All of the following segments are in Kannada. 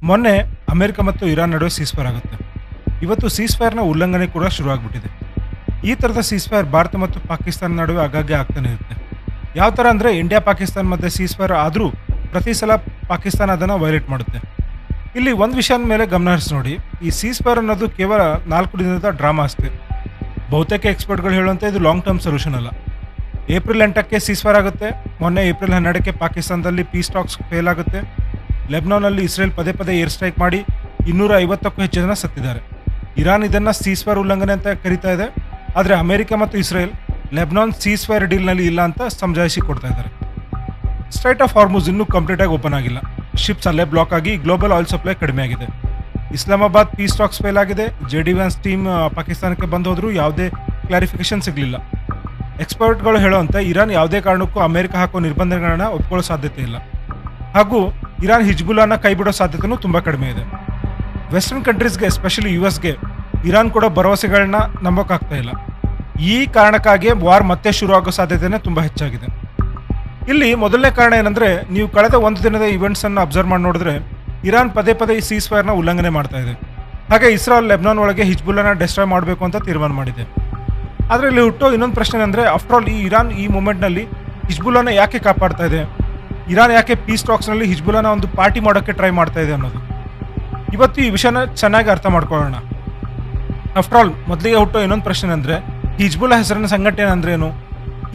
ಮೊನ್ನೆ ಅಮೆರಿಕ ಮತ್ತು ಇರಾನ್ ನಡುವೆ ಸೀಸ್ಫೈರ್ ಆಗುತ್ತೆ. ಇವತ್ತು ಸೀಸ್ಫೈರ್ನ ಉಲ್ಲಂಘನೆ ಕೂಡ ಶುರುವಾಗ್ಬಿಟ್ಟಿದೆ. ಈ ಥರದ ಸೀಸ್ಫೈರ್ ಭಾರತ ಮತ್ತು ಪಾಕಿಸ್ತಾನ ನಡುವೆ ಆಗಾಗ್ಗೆ ಆಗ್ತಾನೆ ಇರುತ್ತೆ. ಯಾವ ಥರ ಅಂದರೆ ಇಂಡಿಯಾ ಪಾಕಿಸ್ತಾನ ಮಧ್ಯೆ ಸೀಸ್ಫೈರ್ ಆದರೂ ಪ್ರತಿ ಸಲ ಪಾಕಿಸ್ತಾನ ಅದನ್ನು ವೈಲೇಟ್ ಮಾಡುತ್ತೆ. ಇಲ್ಲಿ ಒಂದು ವಿಷಯದ ಮೇಲೆ ಗಮನ ಹರಿಸಿ ನೋಡಿ, ಈ ಸೀಸ್ಫೈರ್ ಅನ್ನೋದು ಕೇವಲ 4 ದಿನದ ಡ್ರಾಮಾ ಅಷ್ಟೇ. ಬಹುತೇಕ ಎಕ್ಸ್ಪರ್ಟ್ಗಳು ಹೇಳುವಂತೆ ಇದು ಲಾಂಗ್ ಟರ್ಮ್ ಸೊಲ್ಯೂಷನ್ ಅಲ್ಲ. ಏಪ್ರಿಲ್ 8ಕ್ಕೆ ಸೀಸ್ಫೈರ್ ಆಗುತ್ತೆ. ಮೊನ್ನೆ ಏಪ್ರಿಲ್ 12ಕ್ಕೆ ಪಾಕಿಸ್ತಾನದಲ್ಲಿ ಪೀಸ್ ಟಾಕ್ಸ್ ಫೇಲ್ ಆಗುತ್ತೆ. ಲೆಬ್ನಾನ್ನಲ್ಲಿ ಇಸ್ರೇಲ್ ಪದೇ ಪದೇ ಏರ್ ಸ್ಟ್ರೈಕ್ ಮಾಡಿ 250ಕ್ಕೂ ಹೆಚ್ಚು ಜನ ಸತ್ತಿದ್ದಾರೆ. ಇರಾನ್ ಇದನ್ನು ಸೀಸ್ಫೈರ್ ಉಲ್ಲಂಘನೆ ಅಂತ ಕರೀತಾ ಇದೆ. ಆದರೆ ಅಮೆರಿಕ ಮತ್ತು ಇಸ್ರೇಲ್ ಲೆಬ್ನಾನ್ ಸೀಸ್ಫೈರ್ ಡೀಲ್ನಲ್ಲಿ ಇಲ್ಲ ಅಂತ ಸಮಜಾಯಿಷಿ ಕೊಡ್ತಾ ಇದ್ದಾರೆ. ಸ್ಟ್ರೈಟ್ ಆಫ್ ಹಾರ್ಮುಜ್ ಇನ್ನೂ ಕಂಪ್ಲೀಟಾಗಿ ಓಪನ್ ಆಗಿಲ್ಲ. ಶಿಪ್ಸ್ ಅಲ್ಲೇ ಬ್ಲಾಕ್ ಆಗಿ ಗ್ಲೋಬಲ್ ಆಯಿಲ್ ಸಪ್ಲೈ ಕಡಿಮೆ ಆಗಿದೆ. ಇಸ್ಲಾಮಾಬಾದ್ ಪೀಸ್ ಟಾಕ್ಸ್ ಫೇಲ್ ಆಗಿದೆ. JD ವ್ಯಾನ್ಸ್ ಟೀಮ್ ಪಾಕಿಸ್ತಾನಕ್ಕೆ ಬಂದು ಹೋದರೂ ಯಾವುದೇ ಕ್ಲಾರಿಫಿಕೇಶನ್ ಸಿಗಲಿಲ್ಲ. ಎಕ್ಸ್ಪರ್ಟ್ಗಳು ಹೇಳುವಂತೆ ಇರಾನ್ ಯಾವುದೇ ಕಾರಣಕ್ಕೂ ಅಮೆರಿಕ ಹಾಕೋ ನಿರ್ಬಂಧಗಳನ್ನ ಒಪ್ಕೊಳ್ಳೋ ಸಾಧ್ಯತೆ ಇಲ್ಲ. ಹಾಗೂ ಇರಾನ್ ಹಿಜ್ಬುಲ್ಲಾನ ಕೈ ಬಿಡೋ ಸಾಧ್ಯತೆಯೂ ತುಂಬ ಕಡಿಮೆ ಇದೆ. ವೆಸ್ಟರ್ನ್ ಕಂಟ್ರೀಸ್ಗೆ ಎಸ್ಪೆಷಲಿ US ಇರಾನ್ ಕೊಡೋ ಭರವಸೆಗಳನ್ನ ನಂಬೋಕ್ಕಾಗ್ತಾ ಇಲ್ಲ. ಈ ಕಾರಣಕ್ಕಾಗಿ ವಾರ್ ಮತ್ತೆ ಶುರು ಆಗೋ ಸಾಧ್ಯತೆನೇ ತುಂಬ ಹೆಚ್ಚಾಗಿದೆ. ಇಲ್ಲಿ ಮೊದಲನೇ ಕಾರಣ ಏನಂದರೆ, ನೀವು ಕಳೆದ ಒಂದು ದಿನದ ಇವೆಂಟ್ಸನ್ನು ಅಬ್ಸರ್ವ್ ಮಾಡಿ ನೋಡಿದ್ರೆ ಇರಾನ್ ಪದೇ ಪದೇ ಈ ಸೀಸ್ಫೈರ್ನ ಉಲ್ಲಂಘನೆ ಮಾಡ್ತಾ ಇದೆ. ಹಾಗೆ ಇಸ್ರೇಲ್ ಲೆಬ್ನಾನ್ ಒಳಗೆ ಹಿಜ್ಬುಲ್ಲಾನ ಡೆಸ್ಟ್ರಾಯ್ ಮಾಡಬೇಕು ಅಂತ ತೀರ್ಮಾನ ಮಾಡಿದೆ. ಆದರೆ ಇಲ್ಲಿ ಹುಟ್ಟೋ ಇನ್ನೊಂದು ಪ್ರಶ್ನೆ ಅಂದರೆ, ಆಫ್ಟರ್ ಆಲ್ ಈ ಇರಾನ್ ಈ ಮೂಮೆಂಟ್ನಲ್ಲಿ ಹಿಜ್ಬುಲ್ಲಾನ ಯಾಕೆ ಕಾಪಾಡ್ತಾ ಇದೆ? ಇರಾನ್ ಯಾಕೆ ಪೀಸ್ ಟಾಕ್ಸ್ನಲ್ಲಿ ಹಿಜ್ಬುಲ್ಲಾನ ಒಂದು ಪಾರ್ಟಿ ಮಾಡೋಕ್ಕೆ ಟ್ರೈ ಮಾಡ್ತಾ ಇದೆ ಅನ್ನೋದು ಇವತ್ತು ಈ ವಿಷಯನ ಚೆನ್ನಾಗಿ ಅರ್ಥ ಮಾಡ್ಕೊಳ್ಳೋಣ. ಆಫ್ಟರ್ ಆಲ್ ಮೊದಲಿಗೆ ಹುಟ್ಟೋ ಇನ್ನೊಂದು ಪ್ರಶ್ನೆ ಅಂದರೆ, ಹಿಜ್ಬುಲ್ಲಾ ಹೆಸರಿನ ಸಂಘಟನೆ ಅಂದ್ರೇನು?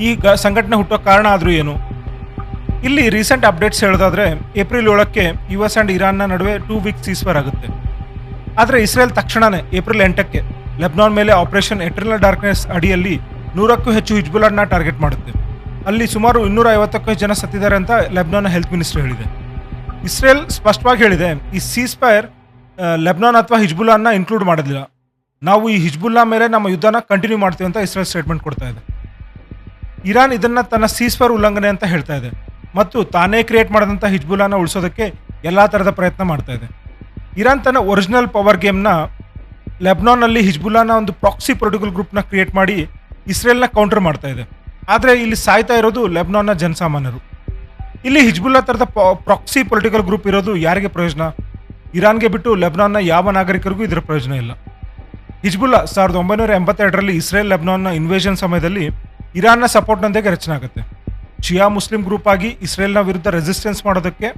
ಈ ಸಂಘಟನೆ ಹುಟ್ಟೋ ಕಾರಣ ಆದರೂ ಏನು? ಇಲ್ಲಿ ರೀಸೆಂಟ್ ಅಪ್ಡೇಟ್ಸ್ ಹೇಳೋದಾದ್ರೆ, ಏಪ್ರಿಲ್ 7ಕ್ಕೆ US ಆ್ಯಂಡ್ ಇರಾನ್ನ ನಡುವೆ 2 ವೀಕ್ ಸೀಸ್ಫೈರ್ ಆಗುತ್ತೆ. ಆದರೆ ಇಸ್ರೇಲ್ ತಕ್ಷಣವೇ ಏಪ್ರಿಲ್ 8ಕ್ಕೆ ಲೆಬ್ನಾನ್ ಮೇಲೆ ಆಪರೇಷನ್ ಎಟರ್ನಲ್ ಡಾರ್ಕ್ನೆಸ್ ಅಡಿಯಲ್ಲಿ 100ಕ್ಕೂ ಹೆಚ್ಚು ಹಿಜ್ಬುಲ್ಲಾನ ಟಾರ್ಗೆಟ್ ಮಾಡುತ್ತೆ. ಅಲ್ಲಿ ಸುಮಾರು 250ಕ್ಕೂ ಹೆಚ್ಚು ಜನ ಸತ್ತಿದ್ದಾರೆ ಅಂತ ಲೆಬ್ನಾನ್ನ ಹೆಲ್ತ್ ಮಿನಿಸ್ಟರ್ ಹೇಳಿದೆ. ಇಸ್ರೇಲ್ ಸ್ಪಷ್ಟವಾಗಿ ಹೇಳಿದೆ, ಈ ಸೀಸ್ಫೈರ್ ಲೆಬ್ನಾನ್ ಅಥವಾ ಹಿಜ್ಬುಲ್ಲಾನ ಇನ್ಕ್ಲೂಡ್ ಮಾಡೋದಿಲ್ಲ. ನಾವು ಈ ಹಿಜ್ಬುಲ್ಲಾ ಮೇಲೆ ನಮ್ಮ ಯುದ್ಧನ ಕಂಟಿನ್ಯೂ ಮಾಡ್ತೀವಿ ಅಂತ ಇಸ್ರೇಲ್ ಸ್ಟೇಟ್ಮೆಂಟ್ ಕೊಡ್ತಾ ಇದೆ. ಇರಾನ್ ಇದನ್ನು ತನ್ನ ಸೀಸ್ಫೈರ್ ಉಲ್ಲಂಘನೆ ಅಂತ ಹೇಳ್ತಾ ಇದೆ ಮತ್ತು ತಾನೇ ಕ್ರಿಯೇಟ್ ಮಾಡಿದಂಥ ಹಿಜ್ಬುಲ್ಲಾನ ಉಳಿಸೋದಕ್ಕೆ ಎಲ್ಲ ಥರದ ಪ್ರಯತ್ನ ಮಾಡ್ತಾ ಇದೆ. ಇರಾನ್ ತನ್ನ ಒರಿಜಿನಲ್ ಪವರ್ ಗೇಮ್ನ ಲೆಬ್ನಾನ್ನಲ್ಲಿ ಹಿಜ್ಬುಲ್ಲಾನ ಒಂದು ಪ್ರಾಕ್ಸಿ ಪೊಲಿಟಿಕಲ್ ಗ್ರೂಪ್ನ ಕ್ರಿಯೇಟ್ ಮಾಡಿ ಇಸ್ರೇಲ್ನ ಕೌಂಟರ್ ಮಾಡ್ತಾ ಇದೆ. ಆದರೆ ಇಲ್ಲಿ ಸಾಯ್ತಾ ಇರೋದು ಲೆಬ್ನಾನ್ನ ಜನಸಾಮಾನ್ಯರು. ಇಲ್ಲಿ ಹಿಜ್ಬುಲ್ಲಾ ಥರದ ಪ್ರಾಕ್ಸಿ ಪೊಲಿಟಿಕಲ್ ಗ್ರೂಪ್ ಇರೋದು ಯಾರಿಗೆ ಪ್ರಯೋಜನ? ಇರಾನ್ಗೆ ಬಿಟ್ಟು ಲೆಬ್ನಾನ್ನ ಯಾವ ನಾಗರಿಕರಿಗೂ ಇದರ ಪ್ರಯೋಜನ ಇಲ್ಲ. ಹಿಜ್ಬುಲ್ಲಾ 1982ರಲ್ಲಿ ಇಸ್ರೇಲ್ ಲೆಬ್ನಾನ್ನ ಇನ್ವೇಷನ್ ಸಮಯದಲ್ಲಿ ಇರಾನ್ನ ಸಪೋರ್ಟ್ನೊಂದಿಗೆ ರಚನೆ ಆಗುತ್ತೆ. ಶಿಯಾ ಮುಸ್ಲಿಂ ಗ್ರೂಪ್ ಆಗಿ ಇಸ್ರೇಲ್ನ ವಿರುದ್ಧ ರೆಸಿಸ್ಟೆನ್ಸ್ ಮಾಡೋದಕ್ಕೆ.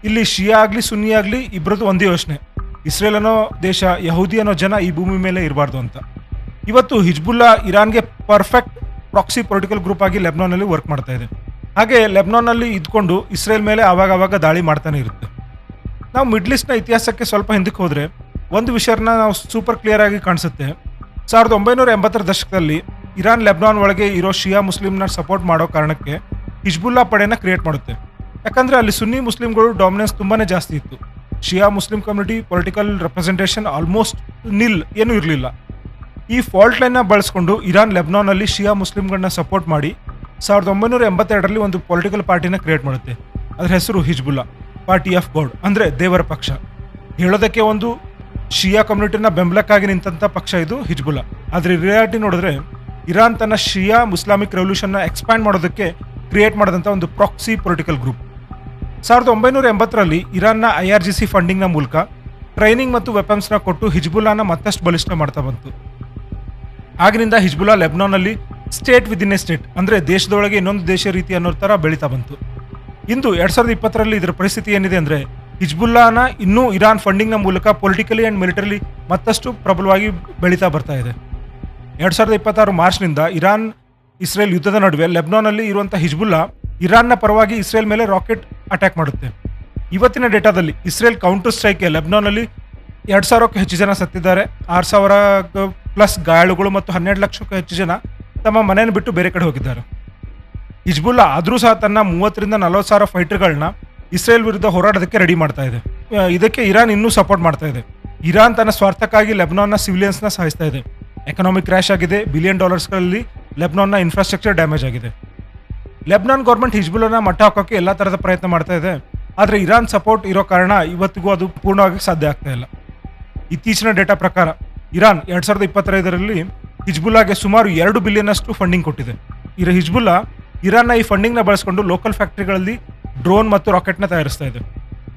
ಇಲ್ಲಿ ಶಿಯಾ ಆಗಲಿ ಸುನ್ನಿ ಆಗಲಿ ಇಬ್ಬರದ್ದು ಒಂದೇ ಯೋಚನೆ, ಇಸ್ರೇಲ್ ಅನ್ನೋ ದೇಶ, ಯಹೂದಿ ಅನ್ನೋ ಜನ ಈ ಭೂಮಿ ಮೇಲೆ ಇರಬಾರ್ದು ಅಂತ. ಇವತ್ತು ಹಿಜ್ಬುಲ್ಲಾ ಇರಾನ್ಗೆ ಪರ್ಫೆಕ್ಟ್ ಪ್ರಾಕ್ಸಿ ಪೊಲಿಟಿಕಲ್ ಗ್ರೂಪ್ ಆಗಿ ಲೆಬ್ನಾನ್ನಲ್ಲಿ ವರ್ಕ್ ಮಾಡ್ತಾ ಇದೆ. ಹಾಗೆ ಲೆಬ್ನಾನ್ನಲ್ಲಿ ಇದ್ಕೊಂಡು ಇಸ್ರೇಲ್ ಮೇಲೆ ಆವಾಗ ದಾಳಿ ಮಾಡ್ತಾನೆ ಇರುತ್ತೆ. ನಾವು ಮಿಡ್ಲ್ ಈಸ್ಟ್ನ ಇತಿಹಾಸಕ್ಕೆ ಸ್ವಲ್ಪ ಹಿಂದಕ್ಕೆ ಹೋದರೆ ಒಂದು ವಿಷಯನ ನಾವು ಸೂಪರ್ ಕ್ಲಿಯರ್ ಆಗಿ ಕಾಣಿಸುತ್ತೆ. 1980ರ ದಶಕದಲ್ಲಿ ಇರಾನ್ ಲೆಬ್ನಾನ್ ಒಳಗೆ ಇರೋ ಶಿಯಾ ಮುಸ್ಲಿಮ್ನ ಸಪೋರ್ಟ್ ಮಾಡೋ ಕಾರಣಕ್ಕೆ ಹಿಜ್ಬುಲ್ಲಾ ಪಡೆನ ಕ್ರಿಯೇಟ್ ಮಾಡುತ್ತೆ. ಯಾಕಂದರೆ ಅಲ್ಲಿ ಸುನ್ನಿ ಮುಸ್ಲಿಮ್ಗಳು ಡಾಮಿನೆನ್ಸ್ ತುಂಬಾ ಜಾಸ್ತಿ ಇತ್ತು. Shia Muslim community political representation almost nil ಏನೂ ಇರಲಿಲ್ಲ. ಈ ಫಾಲ್ಟ್ ಲೈನ್ನ ಬಳಸ್ಕೊಂಡು ಇರಾನ್ ಲೆಬ್ನಾನ್ನಲ್ಲಿ ಶಿಯಾ ಮುಸ್ಲಿಮ್ಗಳನ್ನ ಸಪೋರ್ಟ್ ಮಾಡಿ 1982ರಲ್ಲಿ ಒಂದು ಪೊಲಿಟಿಕಲ್ ಪಾರ್ಟಿನ ಕ್ರಿಯೇಟ್ ಮಾಡುತ್ತೆ. ಅದರ ಹೆಸರು ಹಿಜ್ಬುಲ್ಲಾ, ಪಾರ್ಟಿ ಆಫ್ ಗಾಡ್, ಅಂದರೆ ದೇವರ ಪಕ್ಷ. ಹೇಳೋದಕ್ಕೆ ಒಂದು ಶಿಯಾ ಕಮ್ಯುನಿಟಿನ ಬೆಂಬಲಕ್ಕಾಗಿ ನಿಂತಹ ಪಕ್ಷ ಇದು ಹಿಜ್ಬುಲ್ಲಾ. ಆದರೆ ರಿಯಾಲಿಟಿ ನೋಡಿದ್ರೆ ಇರಾನ್ ತನ್ನ ಶಿಯಾ ಮುಸ್ಲಾಮಿಕ್ ರೆವಲ್ಯೂಷನ್ನ ಎಕ್ಸ್ಪ್ಯಾಂಡ್ ಮಾಡೋದಕ್ಕೆ ಕ್ರಿಯೇಟ್ ಮಾಡಿದಂಥ ಒಂದು ಪ್ರಾಕ್ಸಿ ಪೊಲಿಟಿಕಲ್ ಗ್ರೂಪ್. 1980ರಲ್ಲಿ ಇರಾನ್ನ IRGC ಫಂಡಿಂಗ್ನ ಮೂಲಕ ಟ್ರೈನಿಂಗ್ ಮತ್ತು ವೆಪನ್ಸ್ನ ಕೊಟ್ಟು ಹಿಜ್ಬುಲ್ಲಾನ ಮತ್ತಷ್ಟು ಬಲಿಷ್ಠ ಮಾಡ್ತಾ ಬಂತು. ಆಗಿನಿಂದ ಹಿಜ್ಬುಲ್ಲಾ ಲೆಬ್ನಾನ್ನಲ್ಲಿ ಸ್ಟೇಟ್ ವಿದಿನ್ ಎ ಸ್ಟೇಟ್, ಅಂದರೆ ದೇಶದೊಳಗೆ ಇನ್ನೊಂದು ದೇಶ ರೀತಿ ಅನ್ನೋ ಥರ ಬೆಳೀತಾ ಬಂತು. ಇಂದು 2020ರಲ್ಲಿ ಇದರ ಪರಿಸ್ಥಿತಿ ಏನಿದೆ ಅಂದರೆ, ಹಿಜ್ಬುಲ್ಲಾನ ಇನ್ನೂ ಇರಾನ್ ಫಂಡಿಂಗ್ನ ಮೂಲಕ ಪೊಲಿಟಿಕಲಿ ಆ್ಯಂಡ್ ಮಿಲಿಟರಿಲಿ ಮತ್ತಷ್ಟು ಪ್ರಬಲವಾಗಿ ಬೆಳೀತಾ ಬರ್ತಾ ಇದೆ. 2026 ಮಾರ್ಚ್ನಿಂದ ಇರಾನ್ ಇಸ್ರೇಲ್ ಯುದ್ಧದ ನಡುವೆ ಲೆಬ್ನಾನ್ನಲ್ಲಿ ಇರುವಂಥ ಹಿಜ್ಬುಲ್ಲಾ ಇರಾನ್ನ ಪರವಾಗಿ ಇಸ್ರೇಲ್ ಮೇಲೆ ರಾಕೆಟ್ ಅಟ್ಯಾಕ್ ಮಾಡುತ್ತೆ. ಇವತ್ತಿನ ಡೇಟಾದಲ್ಲಿ ಇಸ್ರೇಲ್ ಕೌಂಟರ್ ಸ್ಟ್ರೈಕ್ಗೆ ಲೆಬ್ನಾನ್ನಲ್ಲಿ 2,000ಕ್ಕೂ ಹೆಚ್ಚು ಜನ ಸತ್ತಿದ್ದಾರೆ, 6,000 ಪ್ಲಸ್ ಗಾಯಾಳುಗಳು ಮತ್ತು 12 ಲಕ್ಷಕ್ಕೂ ಹೆಚ್ಚು ಜನ ತಮ್ಮ ಮನೆಯನ್ನು ಬಿಟ್ಟು ಬೇರೆ ಕಡೆ ಹೋಗಿದ್ದಾರೆ. ಹಿಜ್ಬುಲ್ಲಾ ಆದರೂ ಸಹ ತನ್ನ 30ರಿಂದ 40,000 ಫೈಟರ್ಗಳನ್ನ ಇಸ್ರೇಲ್ ವಿರುದ್ಧ ಹೋರಾಡೋದಕ್ಕೆ ರೆಡಿ ಮಾಡ್ತಾ ಇದೆ. ಇದಕ್ಕೆ ಇರಾನ್ ಇನ್ನೂ ಸಪೋರ್ಟ್ ಮಾಡ್ತಾ ಇದೆ. ಇರಾನ್ ತನ್ನ ಸ್ವಾರ್ಥಕ್ಕಾಗಿ ಲೆಬ್ನಾನ್ನ ಸಿವಿಲಿಯನ್ಸ್ನ ಸಾಯಿಸ್ತಾ ಇದೆ. ಎಕನಾಮಿಕ್ ಕ್ರ್ಯಾಶ್ ಆಗಿದೆ. $ಬಿಲಿಯನ್ ಲೆಬ್ನಾನ್ನ ಇನ್ಫ್ರಾಸ್ಟ್ರಕ್ಚರ್ ಡ್ಯಾಮೇಜ್ ಆಗಿದೆ. ಲೆಬ್ನಾನ್ ಗೌರ್ಮೆಂಟ್ ಹಿಜ್ಬುಲ್ಲಾನ ಮಟ್ಟ ಹಾಕೋಕ್ಕೆ ಎಲ್ಲ ಥರದ ಪ್ರಯತ್ನ ಮಾಡ್ತಾ ಇದೆ. ಆದರೆ ಇರಾನ್ ಸಪೋರ್ಟ್ ಇರೋ ಕಾರಣ ಇವತ್ತಿಗೂ ಅದು ಪೂರ್ಣವಾಗಿ ಸಾಧ್ಯ ಆಗ್ತಾ ಇಲ್ಲ. ಇತ್ತೀಚಿನ ಡೇಟಾ ಪ್ರಕಾರ ಇರಾನ್ 2025ರಲ್ಲಿ ಹಿಜ್ಬುಲ್ಲಾಗೆ ಸುಮಾರು $2 ಬಿಲಿಯನ್ ಫಂಡಿಂಗ್ ಕೊಟ್ಟಿದೆ. ಹಿಜ್ಬುಲ್ಲಾ ಇರಾನ್ನ ಈ ಫಂಡಿಂಗ್ನ ಬಳಸ್ಕೊಂಡು ಲೋಕಲ್ ಫ್ಯಾಕ್ಟರಿಗಳಲ್ಲಿ ಡ್ರೋನ್ ಮತ್ತು ರಾಕೆಟ್ನ ತಯಾರಿಸ್ತಾ ಇದೆ.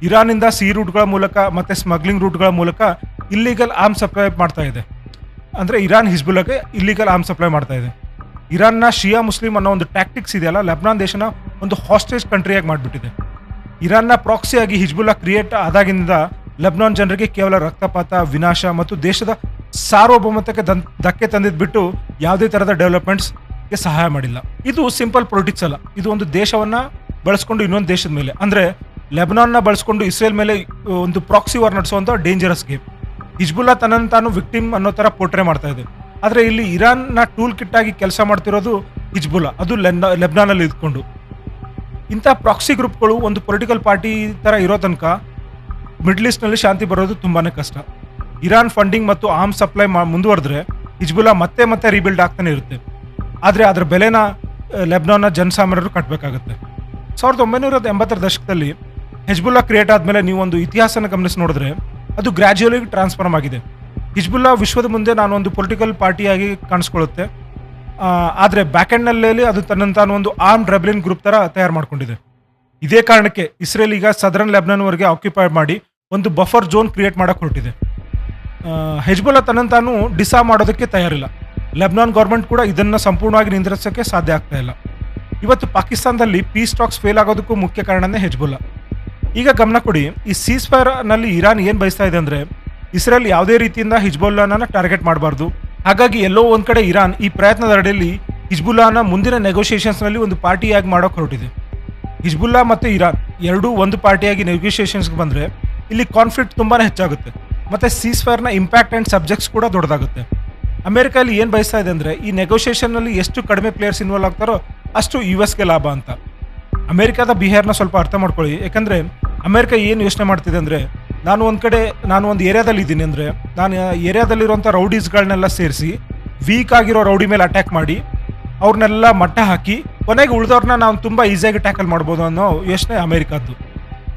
ಇರಾನಿಂದ ಸಿ ರೂಟ್ಗಳ ಮೂಲಕ ಮತ್ತು ಸ್ಮಗ್ಲಿಂಗ್ ರೂಟ್ಗಳ ಮೂಲಕ ಇಲ್ಲಿಗಲ್ ಆರ್ಮ್ ಸಪ್ಲೈ ಮಾಡ್ತಾ ಇದೆ. ಅಂದರೆ ಇರಾನ್ ಹಿಜ್ಬುಲ್ಲಾಗೆ ಇಲ್ಲಿಗಲ್ ಆರ್ಮ್ ಸಪ್ಲೈ ಮಾಡ್ತಾ ಇದೆ. ಇರಾನ್ನ ಶಿಯಾ ಮುಸ್ಲಿಂ ಅನ್ನೋ ಒಂದು ಟ್ಯಾಕ್ಟಿಕ್ಸ್ ಇದೆಯಲ್ಲ, ಲೆಬನಾನ್ ದೇಶನ ಒಂದು ಹಾಸ್ಟೇಜ್ ಕಂಟ್ರಿಯಾಗಿ ಮಾಡಿಬಿಟ್ಟಿದೆ. ಇರಾನ್ನ ಪ್ರಾಕ್ಸಿಯಾಗಿ ಹಿಜ್ಬುಲ್ಲಾ ಕ್ರಿಯೇಟ್ ಆದಾಗಿನಿಂದ ಲೆಬನಾನ್ ಜನರಿಗೆ ಕೇವಲ ರಕ್ತಪಾತ, ವಿನಾಶ ಮತ್ತು ದೇಶದ ಸಾರ್ವಭೌಮತ್ವಕ್ಕೆ ಧಕ್ಕೆ ತಂದಿದ್ದು ಬಿಟ್ಟು ಯಾವುದೇ ಥರದ ಡೆವಲಪ್ಮೆಂಟ್ಸ್ಗೆ ಸಹಾಯ ಮಾಡಿಲ್ಲ. ಇದು ಸಿಂಪಲ್ ಪೊಲಿಟಿಕ್ಸ್ ಅಲ್ಲ, ಇದು ಒಂದು ದೇಶವನ್ನ ಬಳಸ್ಕೊಂಡು ಇನ್ನೊಂದು ದೇಶದ ಮೇಲೆ, ಅಂದರೆ ಲೆಬನಾನ್ನ ಬಳಸ್ಕೊಂಡು ಇಸ್ರೇಲ್ ಮೇಲೆ ಒಂದು ಪ್ರಾಕ್ಸಿ ವಾರ್ ನಡೆಸುವಂಥ ಡೇಂಜರಸ್ ಗೇಮ್. ಹಿಜ್ಬುಲ್ಲಾ ತನ್ನನ್ನು ತಾನು ವಿಕ್ಟಿಮ್ ಅನ್ನೋ ಥರ ಪೋರ್ಟ್ರೇ ಮಾಡ್ತಾ ಇದೆ. ಆದರೆ ಇಲ್ಲಿ ಇರಾನ್ನ ಟೂಲ್ ಕಿಟ್ ಆಗಿ ಕೆಲಸ ಮಾಡ್ತಿರೋದು ಹಿಜ್ಬುಲ್ಲಾ, ಅದು ಲೆಬನಾನಲ್ಲಿ ಇದ್ಕೊಂಡು. ಇಂಥ ಪ್ರಾಕ್ಸಿ ಗ್ರೂಪ್ಗಳು ಒಂದು ಪೊಲಿಟಿಕಲ್ ಪಾರ್ಟಿ ಥರ ಇರೋ ತನಕ ಮಿಡ್ಲ್ ಈಸ್ಟ್ನಲ್ಲಿ ಶಾಂತಿ ಬರೋದು ತುಂಬಾ ಕಷ್ಟ. ಇರಾನ್ ಫಂಡಿಂಗ್ ಮತ್ತು ಆರ್ಮ್ ಸಪ್ಲೈ ಮುಂದುವರೆದ್ರೆ ಹಿಜ್ಬುಲ್ಲಾ ಮತ್ತೆ ಮತ್ತೆ ರೀಬಿಲ್ಡ್ ಆಗ್ತಾನೆ ಇರುತ್ತೆ. ಆದರೆ ಅದರ ಬೆಲೆನ ಲೆಬನಾನ್ನ ಜನಸಾಮಾನ್ಯರು ಕಟ್ಟಬೇಕಾಗುತ್ತೆ. 1980ರ ದಶಕದಲ್ಲಿ ಹಿಜ್ಬುಲ್ಲಾ ಕ್ರಿಯೇಟ್ ಆದಮೇಲೆ ನೀವು ಒಂದು ಇತಿಹಾಸನ ಗಮನಿಸಿ ನೋಡಿದ್ರೆ ಅದು ಗ್ರ್ಯಾಜುಯಲಿ ಟ್ರಾನ್ಸ್ಫಾರ್ಮ್ ಆಗಿದೆ. ಹಿಜ್ಬುಲ್ಲಾ ವಿಶ್ವದ ಮುಂದೆ ನಾನು ಒಂದು ಪೊಲಿಟಿಕಲ್ ಪಾರ್ಟಿಯಾಗಿ ಕಾಣಿಸ್ಕೊಳ್ಳುತ್ತೆ. ಆದರೆ ಬ್ಯಾಕ್ ಎಂಡ್ನಲ್ಲಿ ಅದು ತನ್ನನ್ನು ತಾನು ಒಂದು ಆರ್ಮ್ಡ್ ರೆಬೆಲಿಯನ್ ಗ್ರೂಪ್ ಥರ ತಯಾರು ಮಾಡ್ಕೊಂಡಿದೆ. ಇದೇ ಕಾರಣಕ್ಕೆ ಇಸ್ರೇಲ್ ಈಗ ಸದರ್ನ್ ಲೆಬನಾನ್ವರೆಗೆ ಆಕ್ಯುಪೈ ಮಾಡಿ ಒಂದು ಬಫರ್ ಝೋನ್ ಕ್ರಿಯೇಟ್ ಮಾಡೋಕೆ ಹೊರಟಿದೆ. ಹಿಜ್ಬುಲ್ಲಾ ತನ್ನನ್ನು ತಾನು ಡಿಸಾ ಮಾಡೋದಕ್ಕೆ ತಯಾರಿಲ್ಲ. ಲೆಬನಾನ್ ಗೌರ್ಮೆಂಟ್ ಕೂಡ ಇದನ್ನು ಸಂಪೂರ್ಣವಾಗಿ ನಿಯಂತ್ರಿಸೋಕ್ಕೆ ಸಾಧ್ಯ ಆಗ್ತಾ ಇಲ್ಲ. ಇವತ್ತು ಪಾಕಿಸ್ತಾನದಲ್ಲಿ ಪೀಸ್ ಟಾಕ್ಸ್ ಫೇಲ್ ಆಗೋದಕ್ಕೂ ಮುಖ್ಯ ಕಾರಣನೇ ಹಿಜ್ಬುಲ್ಲಾ. ಈಗ ಗಮನ ಕೊಡಿ, ಈ ಸೀಸ್ ಫೈರ್ನಲ್ಲಿ ಇರಾನ್ ಏನು ಬಯಸ್ತಾ ಇದೆ ಅಂದರೆ ಇಸ್ರೇಲ್ ಯಾವುದೇ ರೀತಿಯಿಂದ ಹಿಜ್ಬುಲ್ಲಾನ ಟಾರ್ಗೆಟ್ ಮಾಡಬಾರ್ದು. ಹಾಗಾಗಿ ಎಲ್ಲೋ ಒಂದು ಕಡೆ ಇರಾನ್ ಈ ಪ್ರಯತ್ನದ ಅಡಿಯಲ್ಲಿ ಹಿಜ್ಬುಲ್ಲಾನ ಮುಂದಿನ ನೆಗೋಷಿಯೇಷನ್ಸ್ನಲ್ಲಿ ಒಂದು ಪಾರ್ಟಿಯಾಗಿ ಮಾಡೋಕೆ ಹೊರಟಿದೆ. ಹಿಜ್ಬುಲ್ಲಾ ಮತ್ತು ಇರಾನ್ ಎರಡೂ ಒಂದು ಪಾರ್ಟಿಯಾಗಿ ನೆಗೋಷಿಯೇಷನ್ಸ್ಗೆ ಬಂದರೆ ಇಲ್ಲಿ ಕಾನ್ಫ್ಲಿಕ್ಟ್ ತುಂಬಾ ಹೆಚ್ಚಾಗುತ್ತೆ ಮತ್ತು ಸೀಸ್ ಫೈರ್ನ ಇಂಪ್ಯಾಕ್ಟ್ ಆ್ಯಂಡ್ ಸಬ್ಜೆಕ್ಟ್ಸ್ ಕೂಡ ದೊಡ್ಡದಾಗುತ್ತೆ. ಅಮೆರಿಕ ಇಲ್ಲಿ ಏನು ಬಯಸ್ತಾ ಇದೆ ಅಂದರೆ ಈ ನೆಗೋಷಿಯೇಷನ್ನಲ್ಲಿ ಎಷ್ಟು ಕಡಿಮೆ ಪ್ಲೇಯರ್ಸ್ ಇನ್ವಾಲ್ವ್ ಆಗ್ತಾರೋ ಅಷ್ಟು US ಲಾಭ ಅಂತ. ಅಮೆರಿಕದ ಬಿಹೇವ್ನ ಸ್ವಲ್ಪ ಅರ್ಥ ಮಾಡ್ಕೊಳ್ಳಿ. ಯಾಕಂದರೆ ಅಮೆರಿಕ ಏನು ಯೋಚನೆ ಮಾಡ್ತಿದೆ ಅಂದರೆ ನಾನು ಒಂದು ಏರಿಯಾದಲ್ಲಿ ಇದ್ದೀನಿ ಅಂದರೆ ನಾನು ಏರಿಯಾದಲ್ಲಿರುವಂಥ ರೌಡೀಸ್ಗಳನ್ನೆಲ್ಲ ಸೇರಿಸಿ ವೀಕ್ ಆಗಿರೋ ರೌಡಿ ಮೇಲೆ ಅಟ್ಯಾಕ್ ಮಾಡಿ ಅವ್ರನ್ನೆಲ್ಲ ಮಟ್ಟ ಹಾಕಿ ಕೊನೆಗೆ ಉಳಿದವ್ರನ್ನ ನಾವು ತುಂಬ ಈಸಿಯಾಗಿ ಟ್ಯಾಕಲ್ ಮಾಡ್ಬೋದು ಅನ್ನೋ ಯೋಚನೆ ಅಮೆರಿಕದ್ದು.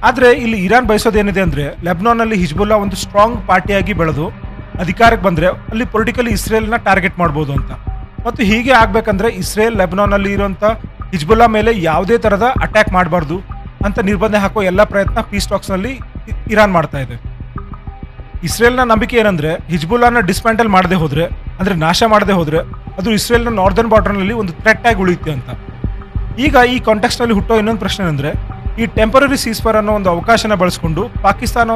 ಆದರೆ ಇಲ್ಲಿ ಇರಾನ್ ಬಯಸೋದೇನಿದೆ ಅಂದರೆ ಲೆಬನಾನ್ನಲ್ಲಿ ಹಿಜ್ಬುಲ್ಲಾ ಒಂದು ಸ್ಟ್ರಾಂಗ್ ಪಾರ್ಟಿಯಾಗಿ ಬೆಳೆದು ಅಧಿಕಾರಕ್ಕೆ ಬಂದರೆ ಅಲ್ಲಿ ಪೊಲಿಟಿಕಲಿ ಇಸ್ರೇಲ್ನ ಟಾರ್ಗೆಟ್ ಮಾಡ್ಬೋದು ಅಂತ. ಮತ್ತು ಹೀಗೆ ಆಗಬೇಕಂದ್ರೆ ಇಸ್ರೇಲ್ ಲೆಬನಾನ್ನಲ್ಲಿ ಇರುವಂಥ ಹಿಜ್ಬುಲ್ಲಾ ಮೇಲೆ ಯಾವುದೇ ಥರದ ಅಟ್ಯಾಕ್ ಮಾಡಬಾರ್ದು ಅಂತ ನಿರ್ಬಂಧ ಹಾಕೋ ಎಲ್ಲ ಪ್ರಯತ್ನ ಪೀಸ್ ಟಾಕ್ಸ್ನಲ್ಲಿ ಇರಾನ್ ಮಾಡ್ತಾ ಇದೆ. ಇಸ್ರೇಲ್ನ ನಂಬಿಕೆ ಏನಂದರೆ ಹಿಜ್ಬುಲ್ಲಾನ ಡಿಸ್ಮ್ಯಾಂಟಲ್ ಮಾಡದೆ ಹೋದರೆ, ಅಂದರೆ ನಾಶ ಮಾಡದೆ ಹೋದರೆ ಅದು ಇಸ್ರೇಲ್ನ ನಾರ್ದರ್ನ್ ಬಾರ್ಡರ್ನಲ್ಲಿ ಒಂದು ಥ್ರೆಟ್ ಆಗಿ ಉಳಿಯುತ್ತೆ ಅಂತ. ಈಗ ಈ ಕಾಂಟೆಕ್ಸ್ನಲ್ಲಿ ಹುಟ್ಟೋ ಇನ್ನೊಂದು ಪ್ರಶ್ನೆ ಅಂದರೆ ಈ ಟೆಂಪರರಿ ಸೀಸ್ಫೈರ್ ಅನ್ನೋ ಒಂದು ಅವಕಾಶನ ಬಳಸ್ಕೊಂಡು ಪಾಕಿಸ್ತಾನ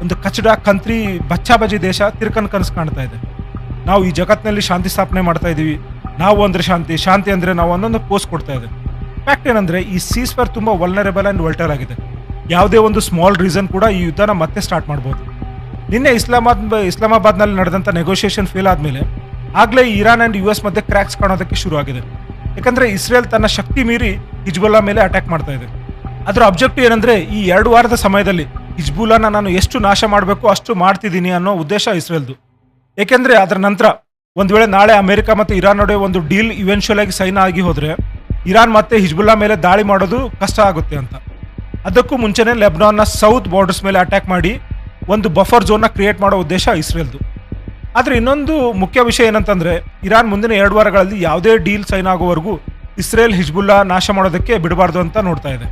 ಒಂದು ಕಚಡ ಕಂತ್ರಿ ಬಚ್ಚಾಬಜಿ ದೇಶ ಕನಸು ಕಾಣ್ತಾ ಇದೆ. ನಾವು ಈ ಜಗತ್ತಿನಲ್ಲಿ ಶಾಂತಿ ಸ್ಥಾಪನೆ ಮಾಡ್ತಾ ಇದ್ದೀವಿ, ನಾವು ಅಂದರೆ ಶಾಂತಿ ಅಂದರೆ ನಾವು ಅನ್ನೊಂದು ಪೋಸ್ಟ್ ಕೊಡ್ತಾ ಇದೆ. ಫ್ಯಾಕ್ಟ್ ಏನಂದರೆ ಈ ಸೀಸ್ಫೈರ್ ತುಂಬ ವಲ್ನರೇಬಲ್ ಆ್ಯಂಡ್ ವಲ್ಟರ್ ಆಗಿದೆ. ಯಾವುದೇ ಒಂದು ಸ್ಮಾಲ್ ರೀಸನ್ ಕೂಡ ಈ ಯುದ್ಧನ ಮತ್ತೆ ಸ್ಟಾರ್ಟ್ ಮಾಡ್ಬೋದು. ನಿನ್ನೆ ಇಸ್ಲಾಮಾಬಾದ್ನಲ್ಲಿ ನಡೆದಂಥ ನೆಗೋಷಿಯೇಷನ್ ಫೇಲ್ ಆದಮೇಲೆ ಆಗಲೇ ಇರಾನ್ ಆ್ಯಂಡ್ US ಮಧ್ಯೆ ಕ್ರ್ಯಾಕ್ಸ್ ಕಾಣೋದಕ್ಕೆ ಶುರು ಆಗಿದೆ. ಯಾಕಂದರೆ ಇಸ್ರೇಲ್ ತನ್ನ ಶಕ್ತಿ ಮೀರಿ ಹಿಜ್ಬುಲ್ಲಾ ಮೇಲೆ ಅಟ್ಯಾಕ್ ಮಾಡ್ತಾ ಇದೆ. ಅದರ ಅಬ್ಜೆಕ್ಟಿವ್ ಏನಂದರೆ ಈ 2 ವಾರದ ಸಮಯದಲ್ಲಿ ಹಿಜ್ಬುಲ್ಲಾನ ನಾನು ಎಷ್ಟು ನಾಶ ಮಾಡಬೇಕು ಅಷ್ಟು ಮಾಡ್ತಿದ್ದೀನಿ ಅನ್ನೋ ಉದ್ದೇಶ ಇಸ್ರೇಲ್ದು. ಏಕೆಂದರೆ ಅದರ ನಂತರ ಒಂದು ವೇಳೆ ನಾಳೆ ಅಮೆರಿಕ ಮತ್ತು ಇರಾನ್ ನಡುವೆ ಒಂದು ಡೀಲ್ ಇವೆನ್ಚುಯಲ್ ಆಗಿ ಸೈನ್ ಆಗಿ ಹೋದರೆ ಇರಾನ್ ಮತ್ತೆ ಹಿಜ್ಬುಲ್ಲಾ ಮೇಲೆ ದಾಳಿ ಮಾಡೋದು ಕಷ್ಟ ಆಗುತ್ತೆ ಅಂತ. ಅದಕ್ಕೂ ಮುಂಚೆನೇ ಲೆಬನಾನ್ನ ಸೌತ್ ಬಾರ್ಡರ್ಸ್ ಮೇಲೆ ಅಟ್ಯಾಕ್ ಮಾಡಿ ಒಂದು ಬಫರ್ ಝೋನ್ನ ಕ್ರಿಯೇಟ್ ಮಾಡೋ ಉದ್ದೇಶ ಇಸ್ರೇಲ್ದು. ಆದರೆ ಇನ್ನೊಂದು ಮುಖ್ಯ ವಿಷಯ ಏನಂತಂದರೆ ಇರಾನ್ ಮುಂದಿನ 2 ವಾರಗಳಲ್ಲಿ ಯಾವುದೇ ಡೀಲ್ ಸೈನ್ ಆಗೋವರೆಗೂ ಇಸ್ರೇಲ್ ಹಿಜ್ಬುಲ್ಲಾ ನಾಶ ಮಾಡೋದಕ್ಕೆ ಬಿಡಬಾರ್ದು ಅಂತ ನೋಡ್ತಾ ಇದೆ.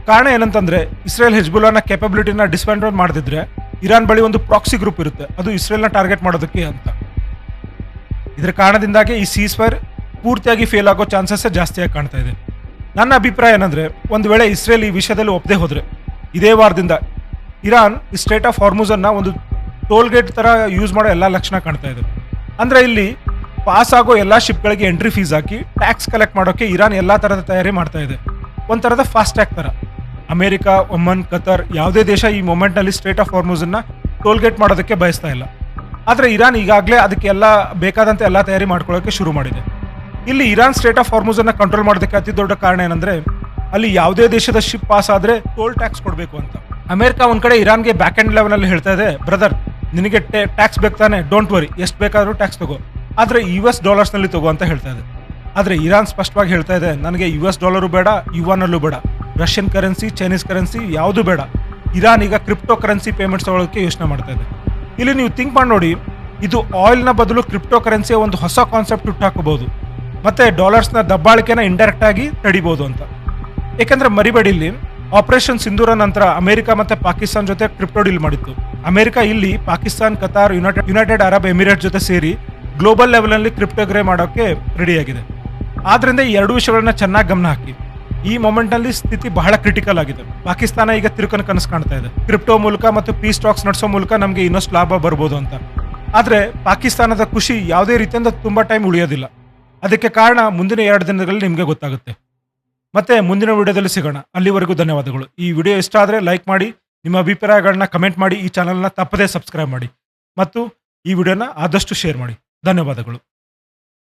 ಕಾರಣ ಏನಂತಂದರೆ ಇಸ್ರೇಲ್ ಹಿಜ್ಬುಲ್ಲಾನ ಕೆಪಬಿಲಿಟಿನ ಡಿಸ್ಮ್ಯಾಂಟಲ್ ಮಾಡದಿದ್ರೆ ಇರಾನ್ ಬಳಿ ಒಂದು ಪ್ರಾಕ್ಸಿ ಗ್ರೂಪ್ ಇರುತ್ತೆ, ಅದು ಇಸ್ರೇಲ್ನ ಟಾರ್ಗೆಟ್ ಮಾಡೋದಕ್ಕೆ ಅಂತ. ಇದರ ಕಾರಣದಿಂದಾಗಿ ಈ ಸೀಸ್ಫೈರ್ ಪೂರ್ತಿಯಾಗಿ ಫೇಲ್ ಆಗೋ ಚಾನ್ಸಸ್ಸೇ ಜಾಸ್ತಿಯಾಗಿ ಕಾಣ್ತಾ ಇದೆ. ನನ್ನ ಅಭಿಪ್ರಾಯ ಏನಂದರೆ ಒಂದು ವೇಳೆ ಇಸ್ರೇಲ್ ಈ ವಿಷಯದಲ್ಲಿ ಒಪ್ಪದೆ ಹೋದರೆ ಇದೇ ವಾರದಿಂದ ಇರಾನ್ ಈ ಸ್ಟ್ರೇಟ್ ಆಫ್ ಹಾರ್ಮುಜನ್ನು ಒಂದು ಟೋಲ್ ಗೇಟ್ ಥರ ಯೂಸ್ ಮಾಡೋ ಎಲ್ಲ ಲಕ್ಷಣ ಕಾಣ್ತಾ ಇದೆ. ಅಂದರೆ ಇಲ್ಲಿ ಪಾಸ್ ಆಗೋ ಎಲ್ಲ ಶಿಪ್ಗಳಿಗೆ ಎಂಟ್ರಿ ಫೀಸ್ ಹಾಕಿ ಟ್ಯಾಕ್ಸ್ ಕಲೆಕ್ಟ್ ಮಾಡೋಕ್ಕೆ ಇರಾನ್ ಎಲ್ಲ ಥರದ ತಯಾರಿ ಮಾಡ್ತಾ ಇದೆ. ಒಂಥರದ ಫಾಸ್ಟ್ ಟ್ಯಾಗ್ ಥರ. ಅಮೆರಿಕ, ಒಮನ್, ಕತರ್ ಯಾವುದೇ ದೇಶ ಈ ಮೊಮೆಂಟ್ನಲ್ಲಿ ಸ್ಟ್ರೇಟ್ ಆಫ್ ಹಾರ್ಮುಜನ್ನು ಟೋಲ್ ಗೇಟ್ ಮಾಡೋದಕ್ಕೆ ಬಯಸ್ತಾ ಇಲ್ಲ. ಆದರೆ ಇರಾನ್ ಈಗಾಗಲೇ ಅದಕ್ಕೆ ಬೇಕಾದಂತೆ ಎಲ್ಲ ತಯಾರಿ ಮಾಡ್ಕೊಳ್ಳೋಕ್ಕೆ ಶುರು ಮಾಡಿದೆ. ಇಲ್ಲಿ ಇರಾನ್ ಸ್ಟೇಟ್ ಆಫ್ ಹಾರ್ಮುಜನ್ನು ಕಂಟ್ರೋಲ್ ಮಾಡೋದಕ್ಕೆ ಅತಿ ದೊಡ್ಡ ಕಾರಣ ಏನಂದರೆ ಅಲ್ಲಿ ಯಾವುದೇ ದೇಶದ ಶಿಪ್ ಪಾಸ್ ಆದರೆ ಟೋಲ್ ಟ್ಯಾಕ್ಸ್ ಕೊಡಬೇಕು ಅಂತ. ಅಮೆರಿಕ ಒಂದು ಕಡೆ ಇರಾನ್ಗೆ ಬ್ಯಾಕ್ ಎಂಡ್ ಲೆವೆಲಲ್ಲಿ ಹೇಳ್ತಾ ಇದೆ, ಬ್ರದರ್ ನಿನಗೆ ಟ್ಯಾಕ್ಸ್ ಬೇಕು ತಾನೆ, ಡೋಂಟ್ ವರಿ, ಎಷ್ಟು ಬೇಕಾದರೂ ಟ್ಯಾಕ್ಸ್ ತಗೋ, ಆದರೆ US ಡಾಲರ್ಸ್ನಲ್ಲಿ ತಗೋ ಅಂತ ಹೇಳ್ತಾ ಇದೆ. ಆದರೆ ಇರಾನ್ ಸ್ಪಷ್ಟವಾಗಿ ಹೇಳ್ತಾ ಇದೆ, ನನಗೆ US ಡಾಲರು ಬೇಡ, ಯುವಾನಲ್ಲೂ ಬೇಡ, ರಷ್ಯನ್ ಕರೆನ್ಸಿ, ಚೈನೀಸ್ ಕರೆನ್ಸಿ ಯಾವುದೂ ಬೇಡ. ಇರಾನ್ ಈಗ ಕ್ರಿಪ್ಟೋ ಕರೆನ್ಸಿ ಪೇಮೆಂಟ್ಸ್ ತಗೊಳ್ಳೋಕ್ಕೆ ಯೋಚನೆ ಮಾಡ್ತಾ ಇದೆ. ಇಲ್ಲಿ ನೀವು ಥಿಂಕ್ ಮಾಡಿ ನೋಡಿ, ಇದು ಆಯಿಲ್ನ ಬದಲು ಕ್ರಿಪ್ಟೋ ಕರೆನ್ಸಿಯ ಒಂದು ಹೊಸ ಕಾನ್ಸೆಪ್ಟ್ ಹುಟ್ಟಾಕಬಹುದು ಮತ್ತು ಡಾಲರ್ಸ್ನ ದಬ್ಬಾಳಿಕೆನ ಇಂಡೈರೆಕ್ಟ್ ಆಗಿ ತಡಿಬೋದು ಅಂತ. ಏಕೆಂದರೆ ಮರಿಬೇಡಿ, ಇಲ್ಲಿ ಆಪರೇಷನ್ ಸಿಂಧೂರ ನಂತರ ಅಮೆರಿಕ ಮತ್ತೆ ಪಾಕಿಸ್ತಾನ ಜೊತೆ ಕ್ರಿಪ್ಟೋ ಡೀಲ್ ಮಾಡಿತ್ತು. ಅಮೆರಿಕ ಇಲ್ಲಿ Pakistan, Qatar, United Arab emirate ಜೊತೆ ಸೇರಿ ಗ್ಲೋಬಲ್ ಲೆವೆಲ್ ನಲ್ಲಿ ಕ್ರಿಪ್ಟೋಗ್ರೇ ಮಾಡೋಕೆ ರೆಡಿಯಾಗಿದೆ. ಆದ್ರಿಂದ ಈ ಎರಡು ವಿಷಯಗಳನ್ನ ಚೆನ್ನಾಗಿ ಗಮನ ಹಾಕಿ. ಈ ಮೊಮೆಂಟ್ ನಲ್ಲಿ ಸ್ಥಿತಿ ಬಹಳ ಕ್ರಿಟಿಕಲ್ ಆಗಿದೆ. ಪಾಕಿಸ್ತಾನ ಈಗ ತಿರುಕನ ಕನಸು ಕಾಣ್ತಾ ಇದೆ. ಕ್ರಿಪ್ಟೋ ಮೂಲಕ ಮತ್ತು ಪಿ ಸ್ಟಾಕ್ಸ್ ನಡೆಸೋ ಮೂಲಕ ನಮಗೆ ಇನ್ನಷ್ಟು ಲಾಭ ಬರ್ಬೋದು ಅಂತ. ಆದ್ರೆ ಪಾಕಿಸ್ತಾನದ ಖುಷಿ ಯಾವುದೇ ರೀತಿಯಿಂದ ತುಂಬಾ ಟೈಮ್ ಉಳಿಯೋದಿಲ್ಲ. ಅದಕ್ಕೆ ಕಾರಣ ಮುಂದಿನ 2 ದಿನಗಳಲ್ಲಿ ನಿಮಗೆ ಗೊತ್ತಾಗುತ್ತೆ. ಮತ್ತೆ ಮುಂದಿನ ವಿಡಿಯೋದಲ್ಲಿ ಸಿಗೋಣ. ಅಲ್ಲಿವರೆಗೂ ಧನ್ಯವಾದಗಳು. ಈ ವಿಡಿಯೋ ಇಷ್ಟ ಆದರೆ ಲೈಕ್ ಮಾಡಿ, ನಿಮ್ಮ ಅಭಿಪ್ರಾಯಗಳನ್ನ ಕಮೆಂಟ್ ಮಾಡಿ, ಈ ಚಾನಲ್ನ ತಪ್ಪದೇ ಸಬ್ಸ್ಕ್ರೈಬ್ ಮಾಡಿ ಮತ್ತು ಈ ವಿಡಿಯೋನ ಆದಷ್ಟು ಶೇರ್ ಮಾಡಿ. ಧನ್ಯವಾದಗಳು.